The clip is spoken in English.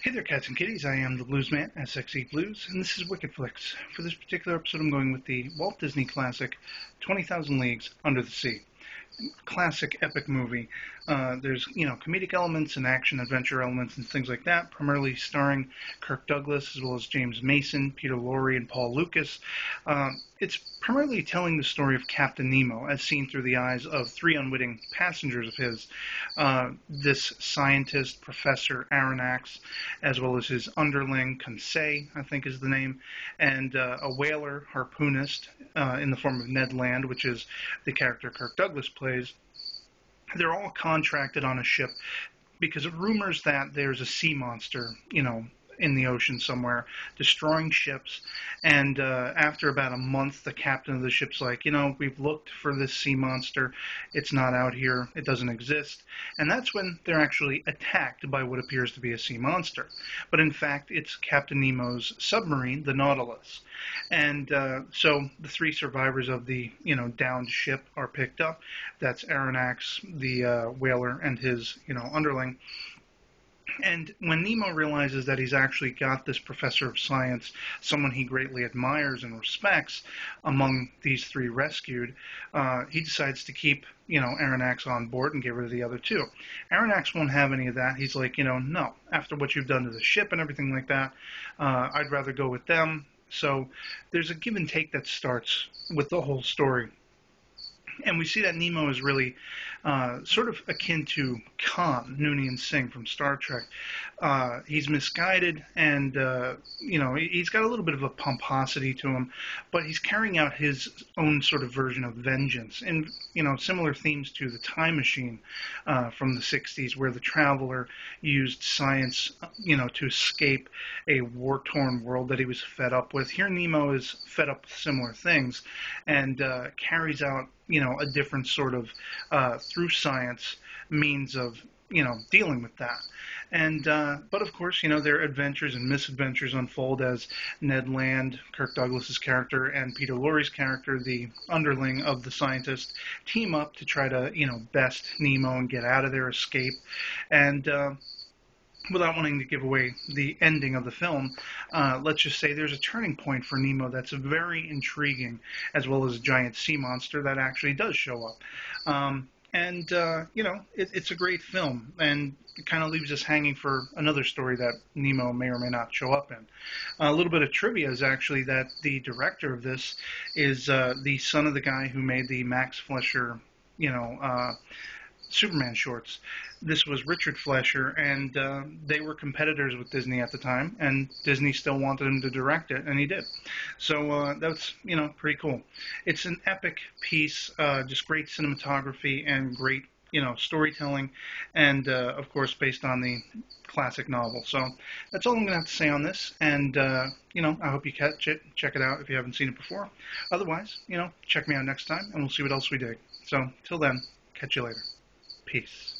Hey there, cats and kitties. I am the Blues Man at sXeblues, and this is Wicked Flicks. For this particular episode, I'm going with the Walt Disney classic 20,000 Leagues Under the Sea. Classic epic movie. There's, comedic elements and action adventure elements and things like that, primarily starring Kirk Douglas as well as James Mason, Peter Lorre, and Paul Lucas. It's primarily telling the story of Captain Nemo as seen through the eyes of three unwitting passengers of his. This scientist, Professor Aronnax, as well as his underling, Conseil, I think is the name, and a whaler harpoonist in the form of Ned Land, which is the character Kirk Douglas plays. They're all contracted on a ship because of rumors that there's a sea monster, in the ocean somewhere, destroying ships. And after about a month, the captain of the ship's like, we've looked for this sea monster. It's not out here. It doesn't exist. And that's when they're actually attacked by what appears to be a sea monster. But in fact, it's Captain Nemo's submarine, the Nautilus. And so the three survivors of the, downed ship are picked up. That's Aronnax, the whaler, and his, underling. And when Nemo realizes that he's actually got this professor of science, someone he greatly admires and respects, among these three rescued, he decides to keep, Aronnax on board and get rid of the other two. Aronnax won't have any of that. He's like, no, after what you've done to the ship and everything like that, I'd rather go with them. So there's a give and take that starts with the whole story. And we see that Nemo is really sort of akin to Khan, Noonien Singh from Star Trek. He's misguided, and he's got a little bit of a pomposity to him, but he's carrying out his own sort of version of vengeance, and similar themes to The Time Machine from the '60s, where the traveler used science, to escape a war-torn world that he was fed up with. Here, Nemo is fed up with similar things, and carries out a different sort of, through science, means of, dealing with that. And, but of course, their adventures and misadventures unfold as Ned Land, Kirk Douglas's character, and Peter Lorre's character, the underling of the scientist, team up to try to, best Nemo and get out of their escape. And, without wanting to give away the ending of the film, let's just say there's a turning point for Nemo that's very intriguing, as well as a giant sea monster that actually does show up. It's a great film, and it kind of leaves us hanging for another story that Nemo may or may not show up in. A little bit of trivia is actually that the director of this is the son of the guy who made the Max Fleischer, Superman shorts. This was Richard Fleischer, and they were competitors with Disney at the time, and Disney still wanted him to direct it, and he did. So that's, pretty cool. It's an epic piece, just great cinematography and great, storytelling, and, of course, based on the classic novel. So that's all I'm going to have to say on this, and, I hope you catch it, check it out if you haven't seen it before. Otherwise, check me out next time, and we'll see what else we dig. So, till then, catch you later. Peace.